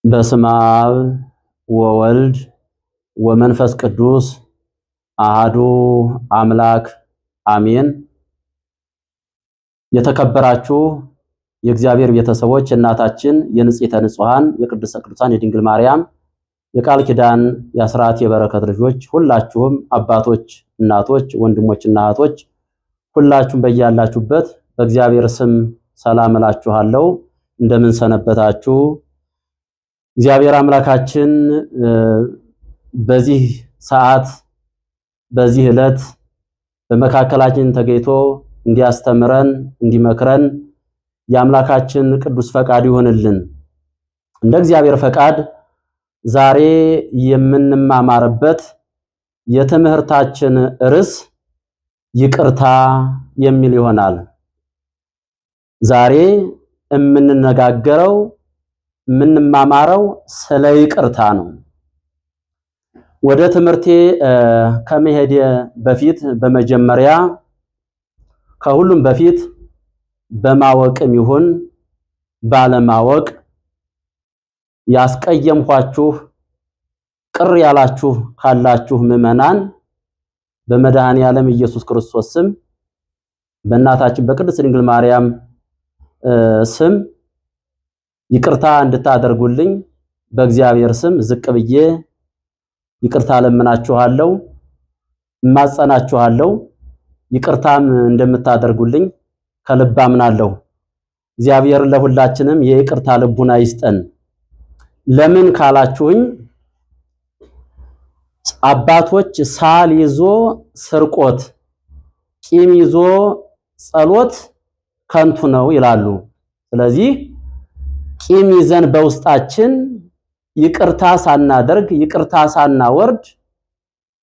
በስመ አብ ወወልድ ወመንፈስ ቅዱስ አሐዱ አምላክ አሜን። የተከበራችሁ የእግዚአብሔር ቤተሰቦች እናታችን የንጽሕተ ንጹሐን የቅድስተ ቅዱሳን የድንግል ማርያም የቃል ኪዳን የአስራት የበረከት ልጆች ሁላችሁም አባቶች፣ እናቶች፣ ወንድሞችና እህቶች ሁላችሁም በያላችሁበት በእግዚአብሔር ስም ሰላም እላችኋለሁ። እንደምን ሰነበታችሁ? እግዚአብሔር አምላካችን በዚህ ሰዓት በዚህ ዕለት በመካከላችን ተገኝቶ እንዲያስተምረን እንዲመክረን የአምላካችን ቅዱስ ፈቃድ ይሆንልን። እንደ እግዚአብሔር ፈቃድ ዛሬ የምንማማርበት የትምህርታችን ርዕስ ይቅርታ የሚል ይሆናል። ዛሬ የምንማማረው ስለ ይቅርታ ነው። ወደ ትምህርቴ ከመሄዴ በፊት በመጀመሪያ ከሁሉም በፊት በማወቅም ይሁን ባለማወቅ ያስቀየምኳችሁ ቅር ያላችሁ ካላችሁ ምዕመናን በመድኃኔዓለም ኢየሱስ ክርስቶስ ስም በእናታችን በቅድስት ድንግል ማርያም ስም ይቅርታ እንድታደርጉልኝ በእግዚአብሔር ስም ዝቅ ብዬ ይቅርታ ለምናችኋለሁ፣ እማጸናችኋለሁ። ይቅርታም እንደምታደርጉልኝ ከልብ አምናለሁ። እግዚአብሔር ለሁላችንም የይቅርታ ልቡና ይስጠን። ለምን ካላችሁኝ አባቶች ሳል ይዞ ስርቆት፣ ቂም ይዞ ጸሎት ከንቱ ነው ይላሉ። ስለዚህ ቂም ይዘን በውስጣችን ይቅርታ ሳናደርግ ይቅርታ ሳናወርድ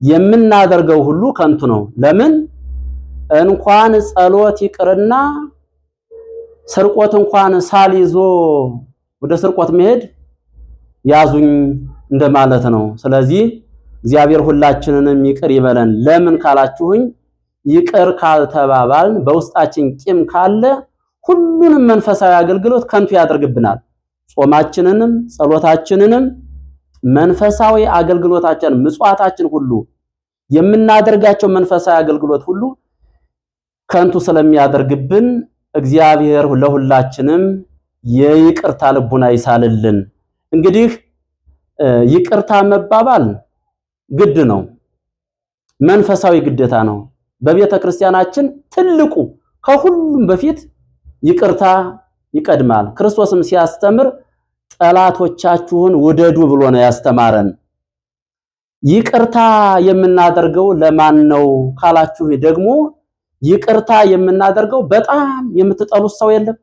የምናደርገው ሁሉ ከንቱ ነው። ለምን እንኳን ጸሎት ይቅርና ስርቆት እንኳን ሳል ይዞ ወደ ስርቆት መሄድ ያዙኝ እንደማለት ነው። ስለዚህ እግዚአብሔር ሁላችንንም ይቅር ይበለን። ለምን ካላችሁኝ ይቅር ካልተባባልን በውስጣችን ቂም ካለ ሁሉንም መንፈሳዊ አገልግሎት ከንቱ ያደርግብናል። ጾማችንንም ጸሎታችንንም መንፈሳዊ አገልግሎታችን ምጽዋታችን ሁሉ የምናደርጋቸው መንፈሳዊ አገልግሎት ሁሉ ከንቱ ስለሚያደርግብን እግዚአብሔር ለሁላችንም የይቅርታ ልቡና ይሳልልን። እንግዲህ ይቅርታ መባባል ግድ ነው፣ መንፈሳዊ ግዴታ ነው። በቤተ ክርስቲያናችን ትልቁ ከሁሉም በፊት ይቅርታ ይቀድማል። ክርስቶስም ሲያስተምር ጠላቶቻችሁን ውደዱ ብሎ ነው ያስተማረን። ይቅርታ የምናደርገው ለማን ነው ካላችሁ ደግሞ ይቅርታ የምናደርገው በጣም የምትጠሉት ሰው የለም?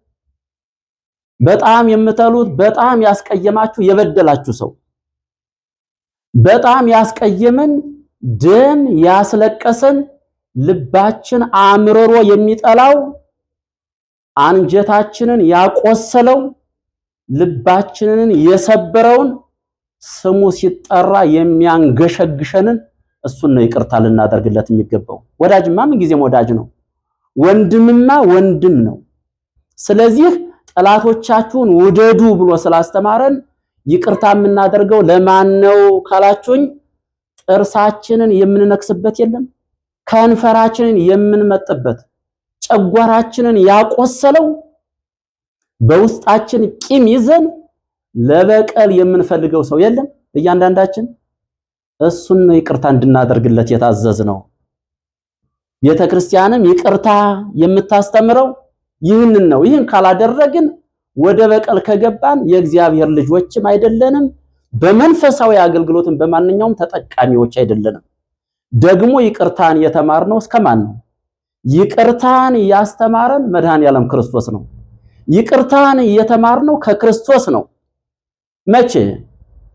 በጣም የምትጠሉት በጣም ያስቀየማችሁ የበደላችሁ ሰው፣ በጣም ያስቀየመን ደም ያስለቀሰን ልባችን አምርሮ የሚጠላው አንጀታችንን ያቆሰለው ልባችንን የሰበረውን ስሙ ሲጠራ የሚያንገሸግሸንን እሱን ነው ይቅርታ ልናደርግለት የሚገባው። ወዳጅማ ምን ጊዜም ወዳጅ ነው፣ ወንድምማ ወንድም ነው። ስለዚህ ጠላቶቻችሁን ውደዱ ብሎ ስላስተማረን ይቅርታ የምናደርገው ለማን ነው ካላችሁኝ ጥርሳችንን የምንነክስበት የለም፣ ከንፈራችንን የምንመጥበት ጨጓራችንን ያቆሰለው በውስጣችን ቂም ይዘን ለበቀል የምንፈልገው ሰው የለም። እያንዳንዳችን እሱን ነው ይቅርታ እንድናደርግለት የታዘዝነው። ቤተክርስቲያንም ይቅርታ የምታስተምረው ይህንን ነው። ይህን ካላደረግን ወደ በቀል ከገባን የእግዚአብሔር ልጆችም አይደለንም፣ በመንፈሳዊ አገልግሎትም በማንኛውም ተጠቃሚዎች አይደለንም። ደግሞ ይቅርታን የተማርነው እስከማን ነው? ይቅርታን ያስተማረን መድኃኔዓለም ክርስቶስ ነው። ይቅርታን የተማርነው ከክርስቶስ ነው። መቼ?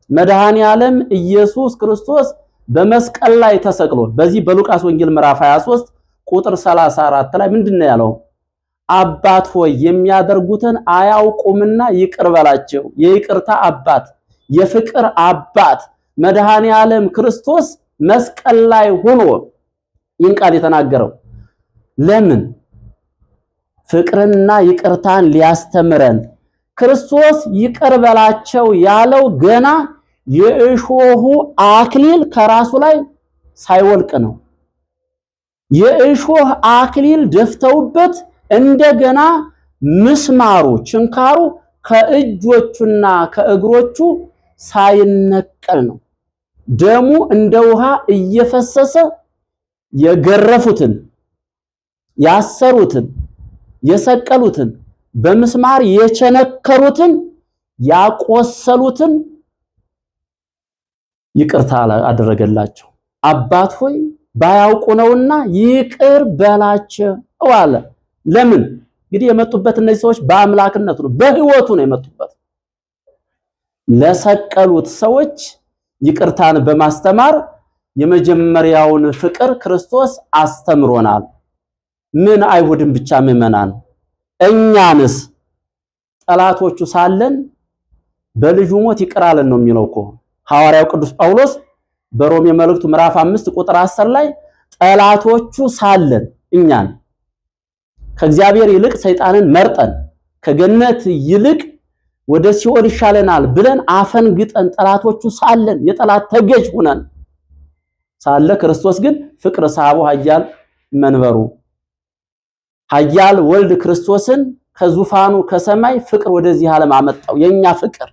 መድኃኔዓለም ኢየሱስ ክርስቶስ በመስቀል ላይ ተሰቅሎ በዚህ በሉቃስ ወንጌል ምዕራፍ 23 ቁጥር 34 ላይ ምንድነው ያለው? አባት ሆይ የሚያደርጉትን አያውቁምና ይቅር በላቸው። የይቅርታ አባት የፍቅር አባት መድኃኔዓለም ክርስቶስ መስቀል ላይ ሆኖ ይህን ቃል የተናገረው ለምን? ፍቅርንና ይቅርታን ሊያስተምረን ክርስቶስ ይቅር በላቸው ያለው ገና የእሾሁ አክሊል ከራሱ ላይ ሳይወልቅ ነው። የእሾህ አክሊል ደፍተውበት እንደገና ምስማሩ ችንካሩ ከእጆቹና ከእግሮቹ ሳይነቀል ነው። ደሙ እንደ ውሃ እየፈሰሰ የገረፉትን፣ ያሰሩትን፣ የሰቀሉትን፣ በምስማር የቸነከሩትን፣ ያቆሰሉትን ይቅርታ አደረገላቸው። አባት ሆይ ባያውቁ ነውና ይቅር በላቸው አለ። ለምን? እንግዲህ የመጡበት እነዚህ ሰዎች በአምላክነቱ ነው፣ በሕይወቱ ነው የመጡበት። ለሰቀሉት ሰዎች ይቅርታን በማስተማር የመጀመሪያውን ፍቅር ክርስቶስ አስተምሮናል። ምን አይሁድን ብቻ ምዕመናን፣ እኛንስ ጠላቶቹ ሳለን በልጁ ሞት ይቅር አለን ነው የሚለው እኮ ሐዋርያው ቅዱስ ጳውሎስ በሮሜ መልእክቱ ምዕራፍ 5 ቁጥር 10 ላይ ጠላቶቹ ሳለን እኛን ከእግዚአብሔር ይልቅ ሰይጣንን መርጠን ከገነት ይልቅ ወደ ሲኦል ይሻለናል ብለን አፈንግጠን ጠላቶቹ ሳለን የጠላት ተገዥ ሆነን ሳለ ክርስቶስ ግን ፍቅር ሳቡ ኃያል መንበሩ ኃያል ወልድ ክርስቶስን ከዙፋኑ ከሰማይ ፍቅር ወደዚህ ዓለም አመጣው፣ የኛ ፍቅር።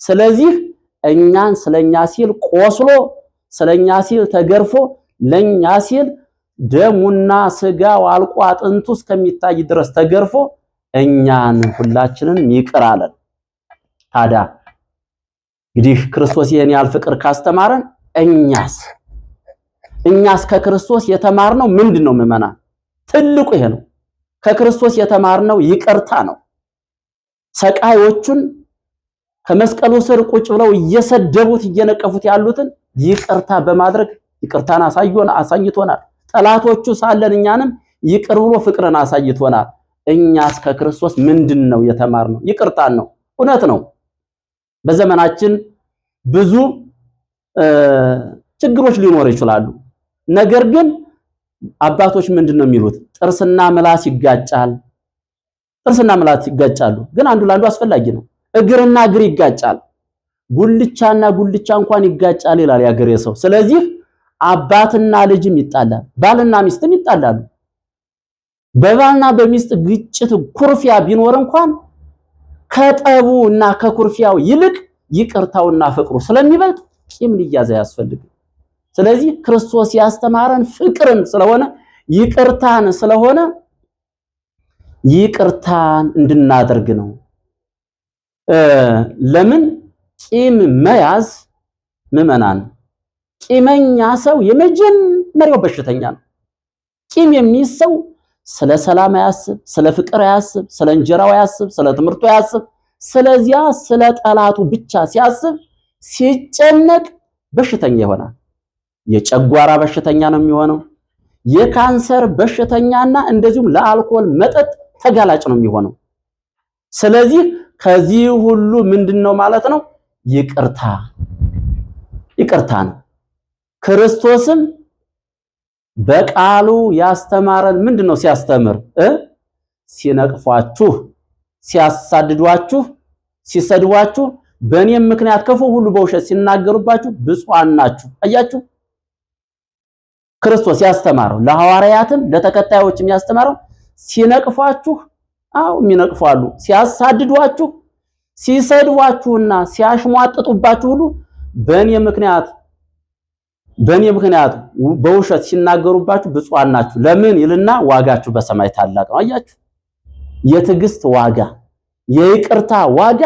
ስለዚህ እኛን ስለኛ ሲል ቆስሎ ስለኛ ሲል ተገርፎ ለኛ ሲል ደሙና ስጋው አልቆ አጥንቱ እስከሚታይ ድረስ ተገርፎ እኛን ሁላችንን ይቅር አለን። ታዲያ እንግዲህ ክርስቶስ ይሄን ያህል ፍቅር ካስተማረን እኛስ ከክርስቶስ የተማርነው ምንድነው? ምዕመናን ትልቁ ይሄ ነው። ከክርስቶስ የተማርነው ይቅርታ ነው። ሰቃዮቹን ከመስቀሉ ስር ቁጭ ብለው እየሰደቡት እየነቀፉት ያሉትን ይቅርታ በማድረግ ይቅርታን አሳይቶናል። ጠላቶቹ ሳለን እኛንም ይቅር ብሎ ፍቅርን አሳይቶናል። እኛስ ከክርስቶስ ምንድነው የተማርነው? ይቅርታን ነው። እውነት ነው። በዘመናችን ብዙ ችግሮች ሊኖሩ ይችላሉ። ነገር ግን አባቶች ምንድነው የሚሉት? ጥርስና ምላስ ይጋጫል። ጥርስና ምላስ ይጋጫሉ፣ ግን አንዱ ለአንዱ አስፈላጊ ነው። እግርና እግር ይጋጫል፣ ጉልቻና ጉልቻ እንኳን ይጋጫል ይላል ያገሬ ሰው። ስለዚህ አባትና ልጅም ይጣላል፣ ባልና ሚስትም ይጣላሉ። በባልና በሚስት ግጭት ኩርፊያ ቢኖር እንኳን ከጠቡ እና ከኩርፊያው ይልቅ ይቅርታውና ፍቅሩ ስለሚበልጥ ቂም ሊያዝ አያስፈልግም። ስለዚህ ክርስቶስ ያስተማረን ፍቅርን ስለሆነ ይቅርታን ስለሆነ ይቅርታን እንድናደርግ ነው። ለምን ቂም መያዝ ምዕመናን፣ ቂመኛ ሰው የመጀመሪያው በሽተኛ ነው። ቂም የሚይዝ ሰው ስለ ሰላም አያስብ፣ ስለ ፍቅር አያስብ፣ ስለ እንጀራው አያስብ፣ ስለ ትምህርቱ አያስብ። ስለዚያ ስለ ጠላቱ ብቻ ሲያስብ ሲጨነቅ በሽተኛ ይሆናል። የጨጓራ በሽተኛ ነው የሚሆነው። የካንሰር በሽተኛና እንደዚሁም ለአልኮል መጠጥ ተጋላጭ ነው የሚሆነው። ስለዚህ ከዚህ ሁሉ ምንድነው ማለት ነው? ይቅርታ ነው። ክርስቶስም በቃሉ ያስተማረን ምንድነው? ሲያስተምር ሲነቅፏችሁ፣ ሲያሳድዷችሁ፣ ሲሰድቧችሁ በእኔም ምክንያት ክፉ ሁሉ በውሸት ሲናገሩባችሁ ብፁዓን ናችሁ። አያችሁ፣ ክርስቶስ ያስተማረው ለሐዋርያትም ለተከታዮችም ያስተማረው ሲነቅፏችሁ፣ የሚነቅፋሉ፣ ሲያሳድዷችሁ፣ ሲሰድቧችሁና ሲያሽሟጥጡባችሁ ሁሉ በእኔ ምክንያት በውሸት ሲናገሩባችሁ ብፁዓን ናችሁ። ለምን ይልና ዋጋችሁ በሰማይ ታላቅ ነው። አያችሁ፣ የትዕግስት ዋጋ፣ የይቅርታ ዋጋ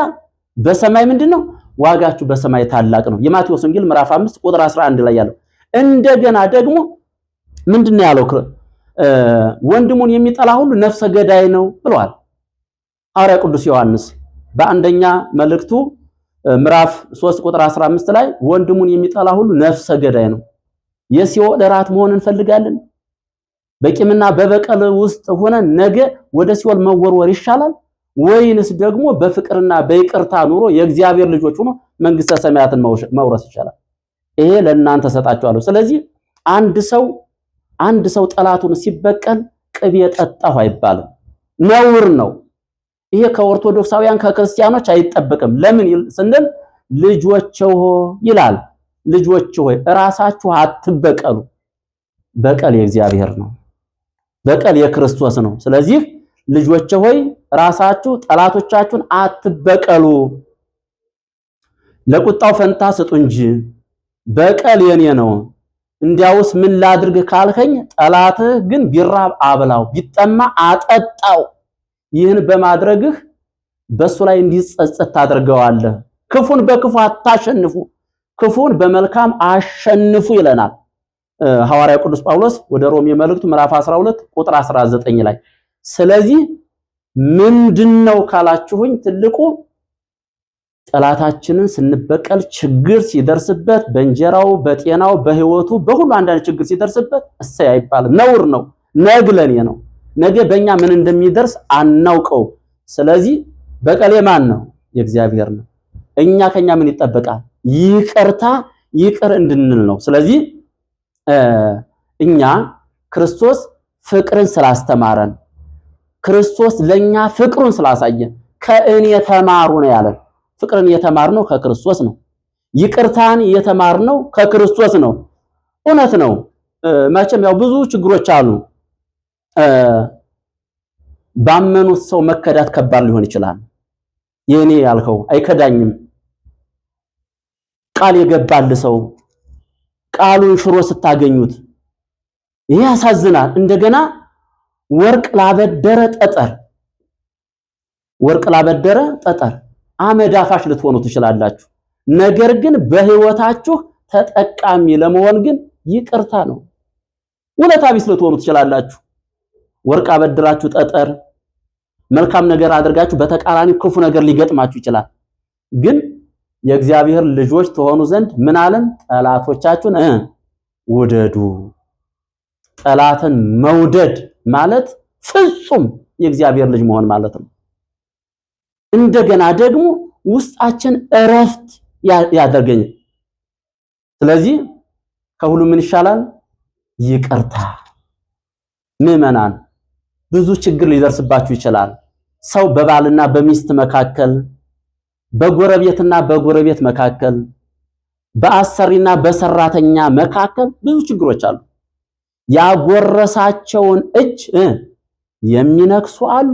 በሰማይ ምንድነው? ዋጋችሁ በሰማይ ታላቅ ነው። የማቴዎስ ወንጌል ምዕራፍ 5 ቁጥር 11 ላይ ያለው። እንደገና ደግሞ ምንድነው ያለው? ወንድሙን የሚጠላ ሁሉ ነፍሰ ገዳይ ነው ብሏል ሐዋርያ ቅዱስ ዮሐንስ በአንደኛ መልእክቱ ምዕራፍ 3 ቁጥር 15 ላይ ወንድሙን የሚጠላ ሁሉ ነፍሰ ገዳይ ነው። የሲኦል እራት መሆን እንፈልጋለን? በቂምና በበቀል ውስጥ ሆነን ነገ ወደ ሲኦል መወርወር ይሻላል ወይንስ ደግሞ በፍቅርና በይቅርታ ኑሮ የእግዚአብሔር ልጆች ሆኖ መንግስተ ሰማያትን መውረስ ይሻላል? ይሄ ለእናንተ ሰጣችኋለሁ። ስለዚህ አንድ ሰው ጠላቱን ሲበቀል ቅቤ ጠጣሁ አይባልም፣ ነውር ነው። ይሄ ከኦርቶዶክሳውያን ከክርስቲያኖች አይጠበቅም። ለምን ስንል ልጆች ይላል። ልጆች ሆይ ራሳችሁ አትበቀሉ። በቀል የእግዚአብሔር ነው። በቀል የክርስቶስ ነው። ስለዚህ ልጆች ሆይ ራሳችሁ ጠላቶቻችሁን አትበቀሉ፣ ለቁጣው ፈንታ ስጡ እንጂ በቀል የኔ ነው። እንዲያውስ ምን ላድርግ ካልከኝ ጠላትህ ግን ቢራብ አብላው፣ ቢጠማ አጠጣው። ይህን በማድረግህ በሱ ላይ እንዲጸጸት ታደርገዋለህ። ክፉን በክፉ አታሸንፉ፣ ክፉን በመልካም አሸንፉ ይለናል ሐዋርያው ቅዱስ ጳውሎስ ወደ ሮሜ መልእክቱ ምዕራፍ 12 ቁጥር 19 ላይ። ስለዚህ ምንድነው ካላችሁኝ ትልቁ ጠላታችንን ስንበቀል ችግር ሲደርስበት በእንጀራው፣ በጤናው፣ በህይወቱ፣ በሁሉ አንዳንድ ችግር ሲደርስበት እሰይ አይባልም። ነውር ነው። ነግለኔ ነው። ነገ በእኛ ምን እንደሚደርስ አናውቀው። ስለዚህ በቀል የማን ነው? የእግዚአብሔር ነው። እኛ ከኛ ምን ይጠበቃል? ይቅርታ ይቅር እንድንል ነው። ስለዚህ እኛ ክርስቶስ ፍቅርን ስላስተማረን፣ ክርስቶስ ለኛ ፍቅሩን ስላሳየን ከእኔ ተማሩ ነው ያለን። ፍቅርን የተማርነው ከክርስቶስ ነው። ይቅርታን የተማርነው ከክርስቶስ ነው። እውነት ነው። መቼም ያው ብዙ ችግሮች አሉ። ባመኑት ሰው መከዳት ከባድ ሊሆን ይችላል። የኔ ያልከው አይከዳኝም ቃል የገባል ሰው ቃሉን ሽሮ ስታገኙት ይሄ ያሳዝናል። እንደገና ወርቅ ላበደረ ጠጠር አመድ አፋሽ ልትሆኑ ትችላላችሁ። ነገር ግን በህይወታችሁ ተጠቃሚ ለመሆን ግን ይቅርታ ነው። ውለታ ቢስ ልትሆኑ ትችላላችሁ። ወርቅ አበድራችሁ ጠጠር መልካም ነገር አድርጋችሁ በተቃራኒ ክፉ ነገር ሊገጥማችሁ ይችላል። ግን የእግዚአብሔር ልጆች ተሆኑ ዘንድ ምን አለን? ጠላቶቻችሁን ውደዱ። ጠላትን መውደድ ማለት ፍጹም የእግዚአብሔር ልጅ መሆን ማለት ነው። እንደገና ደግሞ ውስጣችን እረፍት ያደርገኛል። ስለዚህ ከሁሉ ምን ይሻላል? ይቅርታ። ምዕመናን ብዙ ችግር ሊደርስባችሁ ይችላል። ሰው በባልና በሚስት መካከል፣ በጎረቤትና በጎረቤት መካከል፣ በአሰሪና በሰራተኛ መካከል ብዙ ችግሮች አሉ። ያጎረሳቸውን እጅ የሚነክሱ አሉ።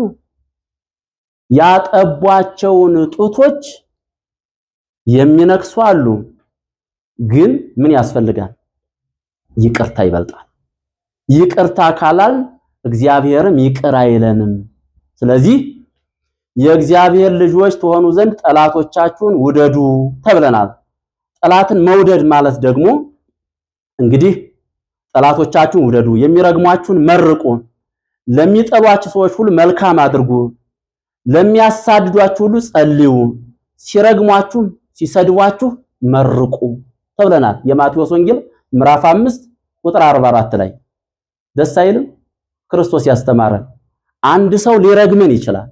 ያጠቧቸውን ጡቶች የሚነክሱ አሉ። ግን ምን ያስፈልጋል? ይቅርታ ይበልጣል። ይቅርታ ካላል እግዚአብሔርም ይቅር አይለንም። ስለዚህ የእግዚአብሔር ልጆች ተሆኑ ዘንድ ጠላቶቻችሁን ውደዱ ተብለናል። ጠላትን መውደድ ማለት ደግሞ እንግዲህ ጠላቶቻችሁን ውደዱ፣ የሚረግሟችሁን መርቁ፣ ለሚጠሏችሁ ሰዎች ሁሉ መልካም አድርጉ፣ ለሚያሳድዷችሁ ሁሉ ጸልዩ፣ ሲረግሟችሁ ሲሰድቧችሁ መርቁ ተብለናል። የማቴዎስ ወንጌል ምዕራፍ 5 ቁጥር 44 ላይ ደስ አይልም? ክርስቶስ ያስተማረን። አንድ ሰው ሊረግመን ይችላል።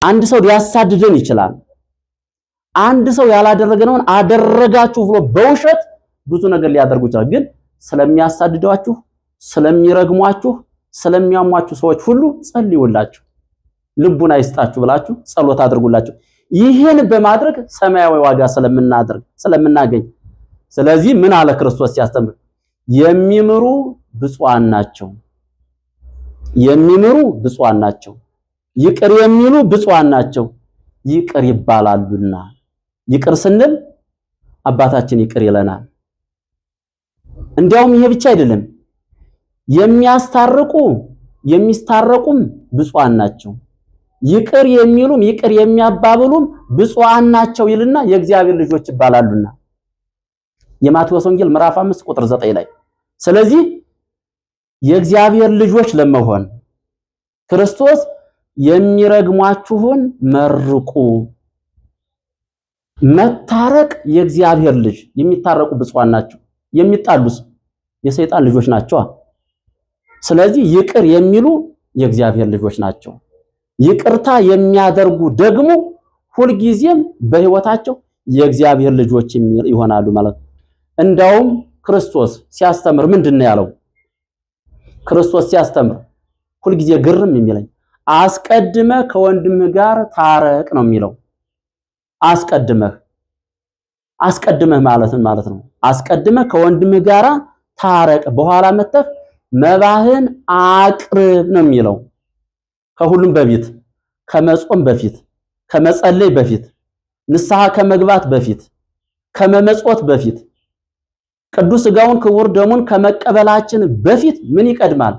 አንድ ሰው ሊያሳድደን ይችላል። አንድ ሰው ያላደረገነውን አደረጋችሁ ብሎ በውሸት ብዙ ነገር ሊያደርጉ ይችላል። ግን ስለሚያሳድዷችሁ፣ ስለሚረግሟችሁ፣ ስለሚያሟችሁ ሰዎች ሁሉ ጸልዩላችሁ፣ ልቡን አይስጣችሁ ብላችሁ ጸሎት አድርጉላችሁ። ይህን በማድረግ ሰማያዊ ዋጋ ስለምናገኝ ስለዚህ ምን አለ ክርስቶስ ሲያስተምር? የሚምሩ ብፁዓን ናቸው፣ የሚምሩ ብፁዓን ናቸው፣ ይቅር የሚሉ ብፁዓን ናቸው፣ ይቅር ይባላሉና። ይቅር ስንል አባታችን ይቅር ይለናል። እንዲያውም ይሄ ብቻ አይደለም፣ የሚስታረቁም ብፁዓን ናቸው፣ ይቅር የሚሉም ይቅር የሚያባብሉም ብፁዓን ናቸው ይልና የእግዚአብሔር ልጆች ይባላሉና የማቴዎስ ወንጌል ምዕራፍ 5 ቁጥር 9 ላይ። ስለዚህ የእግዚአብሔር ልጆች ለመሆን ክርስቶስ የሚረግሟችሁን መርቁ። መታረቅ የእግዚአብሔር ልጅ የሚታረቁ ብፁዓን ናቸው። የሚጣሉስ የሰይጣን ልጆች ናቸው። ስለዚህ ይቅር የሚሉ የእግዚአብሔር ልጆች ናቸው። ይቅርታ የሚያደርጉ ደግሞ ሁልጊዜም በሕይወታቸው የእግዚአብሔር ልጆች ይሆናሉ ማለት ነው። እንዳውም ክርስቶስ ሲያስተምር ምንድነው ያለው? ክርስቶስ ሲያስተምር ሁልጊዜ ግርም የሚለኝ አስቀድመህ ከወንድምህ ጋር ታረቅ ነው የሚለው። አስቀድመህ ማለት ነው። አስቀድመህ ከወንድምህ ጋር ታረቅ፣ በኋላ መጥተህ መባህን አቅርብ ነው የሚለው። ከሁሉም በፊት ከመጾም በፊት ከመጸለይ በፊት ንስሐ ከመግባት በፊት ከመመጽወት በፊት ቅዱስ ሥጋውን ክቡር ደሙን ከመቀበላችን በፊት ምን ይቀድማል?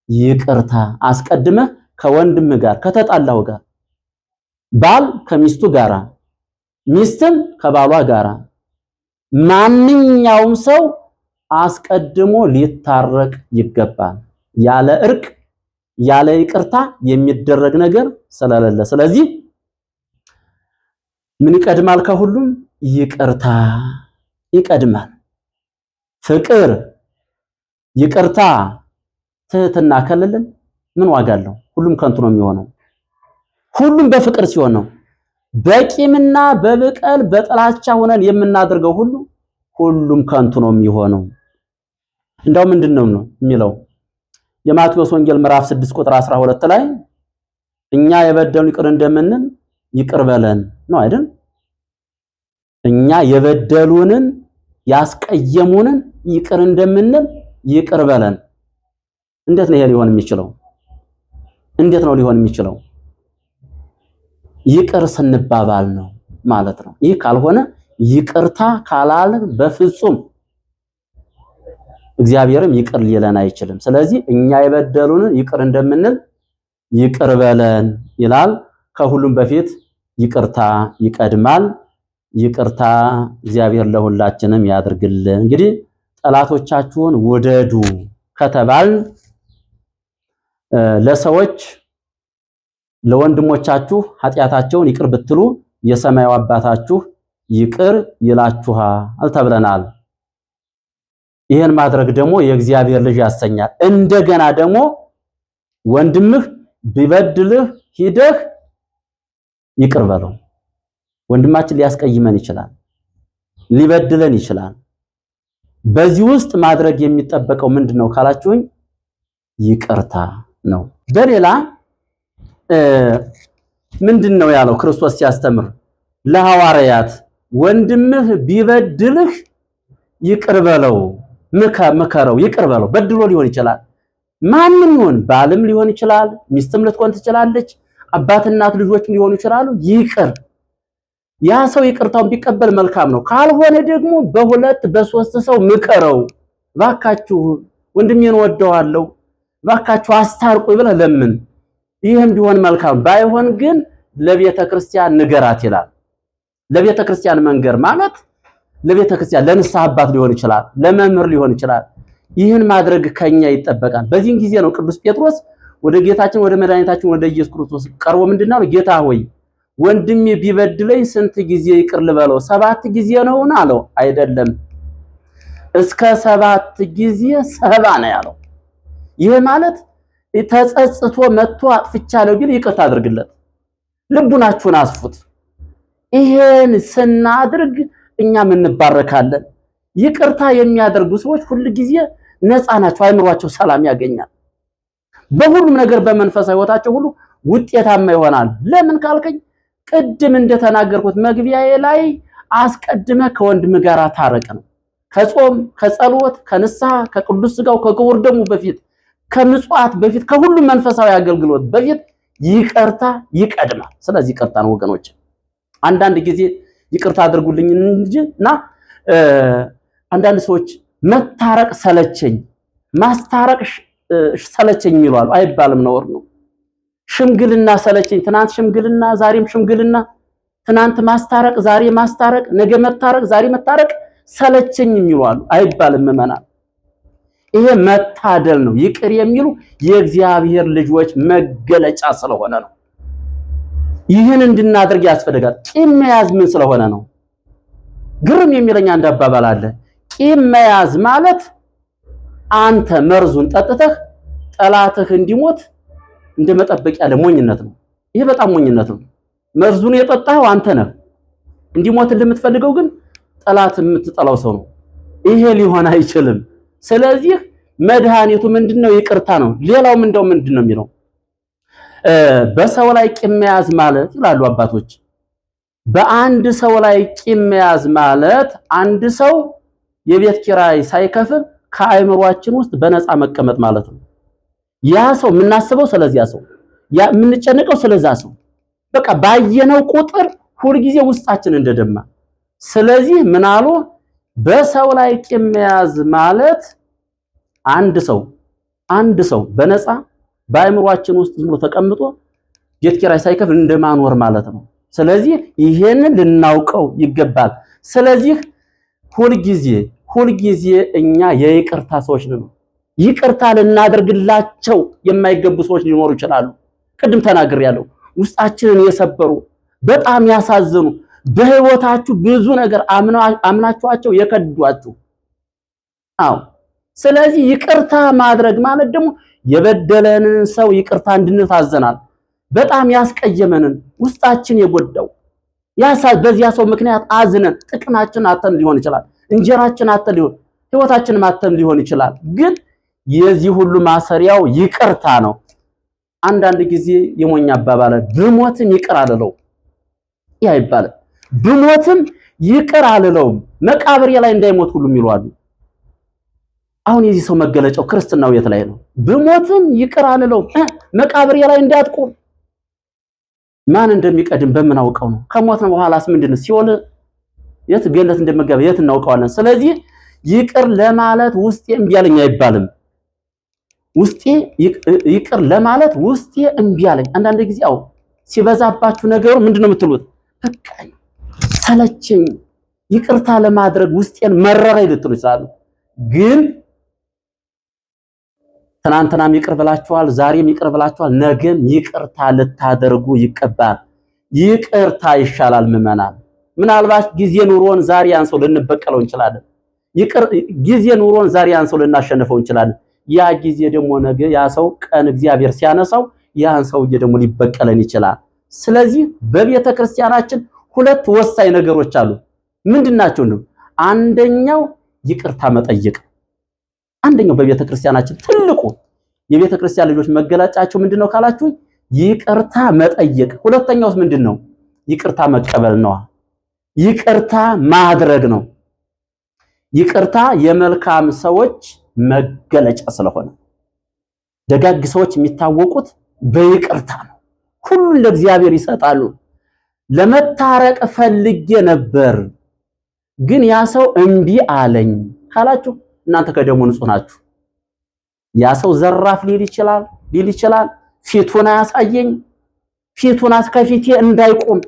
ይቅርታ። አስቀድመህ ከወንድም ጋር ከተጣላው ጋር፣ ባል ከሚስቱ ጋራ፣ ሚስትም ከባሏ ጋራ፣ ማንኛውም ሰው አስቀድሞ ሊታረቅ ይገባል። ያለ እርቅ ያለ ይቅርታ የሚደረግ ነገር ስለሌለ፣ ስለዚህ ምን ይቀድማል? ከሁሉም ይቅርታ ይቀድማል። ፍቅር፣ ይቅርታ፣ ትህትና ከሌለን ምን ዋጋ አለው? ሁሉም ከንቱ ነው የሚሆነው። ሁሉም በፍቅር ሲሆን ነው። በቂምና በበቀል በጥላቻ ሆነን የምናደርገው ሁሉም ከንቱ ነው የሚሆነው። እንደው ምንድነው ነው የሚለው የማቴዎስ ወንጌል ምዕራፍ 6 ቁጥር 12 ላይ እኛ የበደሉን ይቅር እንደምንል ይቅር በለን ነው አይደል? እኛ የበደሉንን ያስቀየሙንን ይቅር እንደምንል ይቅር በለን። እንዴት ነው ይሄ ሊሆን የሚችለው? እንዴት ነው ሊሆን የሚችለው? ይቅር ስንባባል ነው ማለት ነው። ይህ ካልሆነ ይቅርታ ካላልን በፍጹም እግዚአብሔርም ይቅር ሊለን አይችልም። ስለዚህ እኛ የበደሉንን ይቅር እንደምንል ይቅር በለን ይላል። ከሁሉም በፊት ይቅርታ ይቀድማል። ይቅርታ እግዚአብሔር ለሁላችንም ያድርግልን። እንግዲህ ጠላቶቻችሁን ውደዱ ከተባል ለሰዎች ለወንድሞቻችሁ ኃጢአታቸውን ይቅር ብትሉ የሰማዩ አባታችሁ ይቅር ይላችኋል ተብለናል። ይሄን ማድረግ ደግሞ የእግዚአብሔር ልጅ ያሰኛል። እንደገና ደግሞ ወንድምህ ቢበድልህ ሂደህ ይቅር በለው። ወንድማችን ሊያስቀይመን ይችላል፣ ሊበድለን ይችላል። በዚህ ውስጥ ማድረግ የሚጠበቀው ምንድነው ካላችሁኝ ይቅርታ ነው። በሌላ ምንድነው ያለው ክርስቶስ ሲያስተምር ለሐዋርያት ወንድምህ ቢበድልህ ይቅር በለው፣ ምከረው፣ ይቅር በለው። በድሎ ሊሆን ይችላል፣ ማንም ይሁን ባልም ሊሆን ይችላል፣ ሚስትም ልትሆን ትችላለች፣ አባት እናት ልጆችም ሊሆኑ ይችላሉ። ይቅር ያ ሰው ይቅርታውን ቢቀበል መልካም ነው። ካልሆነ ደግሞ በሁለት በሶስት ሰው ምከረው። ባካችሁ ወንድሜን ወደዋለሁ፣ ባካችሁ አስታርቁ ብለህ ለምን። ይህም ቢሆን መልካም፣ ባይሆን ግን ለቤተ ክርስቲያን ንገራት ይላል። ለቤተ ክርስቲያን መንገር ማለት ለቤተ ክርስቲያን ለንስሐ አባት ሊሆን ይችላል፣ ለመምህር ሊሆን ይችላል። ይህን ማድረግ ከኛ ይጠበቃል። በዚህን ጊዜ ነው ቅዱስ ጴጥሮስ ወደ ጌታችን ወደ መድኃኒታችን ወደ ኢየሱስ ክርስቶስ ቀርቦ ምንድነው ጌታ ሆይ ወንድሜ ቢበድለኝ ስንት ጊዜ ይቅር ልበለው? 7 ጊዜ ነውና አለው። አይደለም እስከ 7 ጊዜ 70 ነው ያለው። ይሄ ማለት ተጸጽቶ መጥቶ አጥፍቻለሁ ቢል ይቅርታ አድርግለት፣ ልቡናችሁን አስፉት። ይሄን ስናድርግ እኛም እንባረካለን። ይቅርታ የሚያደርጉ ሰዎች ሁሉ ጊዜ ነፃ ናቸው፣ አይምሯቸው ሰላም ያገኛል። በሁሉም ነገር በመንፈሳዊ ሕይወታቸው ሁሉ ውጤታማ ይሆናል። ለምን ካልከኝ ቅድም እንደተናገርኩት መግቢያዬ ላይ አስቀድመ ከወንድም ጋር ታረቅ ነው። ከጾም ከጸሎት ከንስሐ ከቅዱስ ሥጋው ከክቡር ደሙ በፊት ከምጽዋት በፊት ከሁሉም መንፈሳዊ አገልግሎት በፊት ይቅርታ ይቀድማል። ስለዚህ ይቅርታ ነው ወገኖች። አንዳንድ ጊዜ ይቅርታ አድርጉልኝ እንጂና አንዳንድ ሰዎች መታረቅ ሰለቸኝ ማስታረቅ ሰለቸኝ ይላሉ። አይባልም፣ ነውር ነው። ሽምግልና ሰለቸኝ፣ ትናንት ሽምግልና ዛሬም ሽምግልና፣ ትናንት ማስታረቅ ዛሬ ማስታረቅ፣ ነገ መታረቅ ዛሬ መታረቅ ሰለቸኝ ይላሉ። አይባልም ምእመናን። ይሄ መታደል ነው። ይቅር የሚሉ የእግዚአብሔር ልጆች መገለጫ ስለሆነ ነው። ይህን እንድናደርግ ያስፈልጋል። ቂም መያዝ ምን ስለሆነ ነው? ግርም የሚለኝ አንድ አባባል አለ። ቂም መያዝ ማለት አንተ መርዙን ጠጥተህ ጠላትህ እንዲሞት እንደመጠበቅ ያለ ሞኝነት ነው። ይሄ በጣም ሞኝነት ነው። መርዙን የጠጣኸው አንተ ነህ። እንዲሞት እንደምትፈልገው ግን ጠላት የምትጠላው ሰው ነው። ይሄ ሊሆን አይችልም። ስለዚህ መድኃኒቱ ምንድነው? ይቅርታ ነው። ሌላው ምንድነው የሚለው በሰው ላይ ቂም መያዝ ማለት ይላሉ አባቶች፣ በአንድ ሰው ላይ ቂም መያዝ ማለት አንድ ሰው የቤት ኪራይ ሳይከፍል ከአእምሯችን ውስጥ በነፃ መቀመጥ ማለት ነው። ያ ሰው የምናስበው ስለዚያ ሰው፣ ያ የምንጨነቀው ስለዛ ሰው፣ በቃ ባየነው ቁጥር ሁልጊዜ ውስጣችን እንደደማ። ስለዚህ ምን አሉ? በሰው ላይ ቂም መያዝ ማለት አንድ ሰው በነፃ በአእምሯችን ውስጥ ዝም ብሎ ተቀምጦ ቤት ኪራይ ሳይከፍል እንደማኖር ማለት ነው። ስለዚህ ይሄንን ልናውቀው ይገባል። ስለዚህ ሁልጊዜ እኛ የይቅርታ ሰዎች ነን። ይቅርታ ልናደርግላቸው የማይገቡ ሰዎች ሊኖሩ ይችላሉ። ቅድም ተናግሬያለሁ። ውስጣችንን የሰበሩ በጣም ያሳዘኑ በህይወታችሁ ብዙ ነገር አምናችኋቸው የከዷችሁ። አዎ። ስለዚህ ይቅርታ ማድረግ ማለት ደግሞ የበደለንን ሰው ይቅርታ እንድንታዘናል። በጣም ያስቀየመንን ውስጣችን የጎዳው በዚያ ሰው ምክንያት አዝነን ጥቅማችን አተን ሊሆን ይችላል፣ እንጀራችን አተን ሊሆን ህይወታችን አተን ሊሆን ይችላል። ግን የዚህ ሁሉ ማሰሪያው ይቅርታ ነው። አንዳንድ ጊዜ የሞኛ አባባል ብሞትም ይቅር አልለው ያ ይባላል። ብሞትም ይቅር አልለውም መቃብሬ ላይ እንዳይሞት ሁሉ ይሏሉ። አሁን የዚህ ሰው መገለጫው ክርስትናው የት ላይ ነው? ብሞትም ይቅር አልለውም መቃብሬ ላይ እንዳትቆም። ማን እንደሚቀድም በምን አውቀው ነው? ከሞትን በኋላስ ምንድነው? ሲኦል የት ገነት እንደመገባ የት እናውቀዋለን? ስለዚህ ይቅር ለማለት ውስጤ እምቢ አለኝ አይባልም። ይቅር ለማለት ውስጤ እምቢ አለኝ። አንዳንድ ጊዜ አው ሲበዛባችሁ ነገሩ ምንድነው የምትሉት? በቃ ሰለቸኝ፣ ይቅርታ ለማድረግ ውስጤን መረረኝ ልትሉ ይችላሉ። ግን ትናንትናም ይቅር ብላችኋል፣ ዛሬም ይቅር ብላችኋል፣ ነገም ይቅርታ ልታደርጉ ይገባል። ይቅርታ ይሻላል ምዕመናን። ምናልባት ጊዜ ኑሮን ዛሬ ያን ሰው ልንበቀለው እንችላለን። ጊዜ ኑሮን ዛሬ ያን ሰው ልናሸንፈው እንችላለን። ያ ጊዜ ደግሞ ነገ ያ ሰው ቀን እግዚአብሔር ሲያነሳው ያን ሰውዬ ደግሞ ሊበቀለን ይችላል። ስለዚህ በቤተ ክርስቲያናችን ሁለት ወሳኝ ነገሮች አሉ። ምንድናቸው ነው? አንደኛው ይቅርታ መጠየቅ። አንደኛው በቤተ ክርስቲያናችን ትልቁ የቤተ ክርስቲያን ልጆች መገለጫቸው ምንድነው ካላችሁ ይቅርታ መጠየቅ። ሁለተኛውስ ምንድነው? ይቅርታ መቀበል ነው። ይቅርታ ማድረግ ነው። ይቅርታ የመልካም ሰዎች መገለጫ ስለሆነ ደጋግ ሰዎች የሚታወቁት በይቅርታ ነው። ሁሉን ለእግዚአብሔር ይሰጣሉ። ለመታረቅ ፈልጌ ነበር ግን ያ ሰው እምቢ አለኝ ካላችሁ እናንተ ከደሙ ንጹህ ናችሁ። ያ ሰው ዘራፍ ሊል ይችላል። ፊቱን አያሳየኝ፣ ፊቱን ከፊቴ እንዳይቆም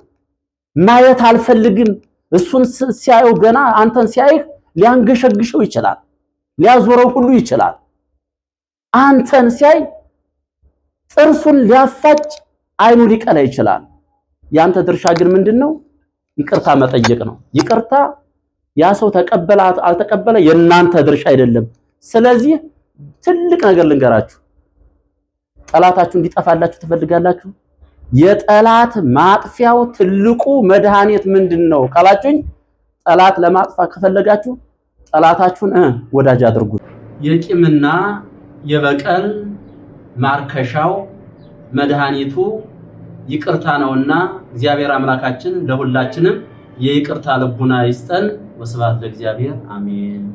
ማየት አልፈልግም። እሱን ሲያየው ገና አንተን ሲያይህ ሊያንገሸግሸው ይችላል፣ ሊያዞረው ሁሉ ይችላል። አንተን ሲያይ ጥርሱን ሊያፋጭ አይኑ ሊቀላ ይችላል። ያንተ ድርሻ ግን ምንድነው? ይቅርታ መጠየቅ ነው። ይቅርታ ያ ሰው ተቀበለ አልተቀበለ የናንተ ድርሻ አይደለም። ስለዚህ ትልቅ ነገር ልንገራችሁ። ጠላታችሁ እንዲጠፋላችሁ ትፈልጋላችሁ? የጠላት ማጥፊያው ትልቁ መድኃኒት ምንድነው ካላችሁኝ፣ ጠላት ለማጥፋት ከፈለጋችሁ ጠላታችሁን ወዳጅ አድርጉት። የቂምና የበቀል ማርከሻው መድኃኒቱ ይቅርታ ነውና እግዚአብሔር አምላካችን ለሁላችንም የይቅርታ ልቡና ይስጠን። ወስብሐት ለእግዚአብሔር አሜን።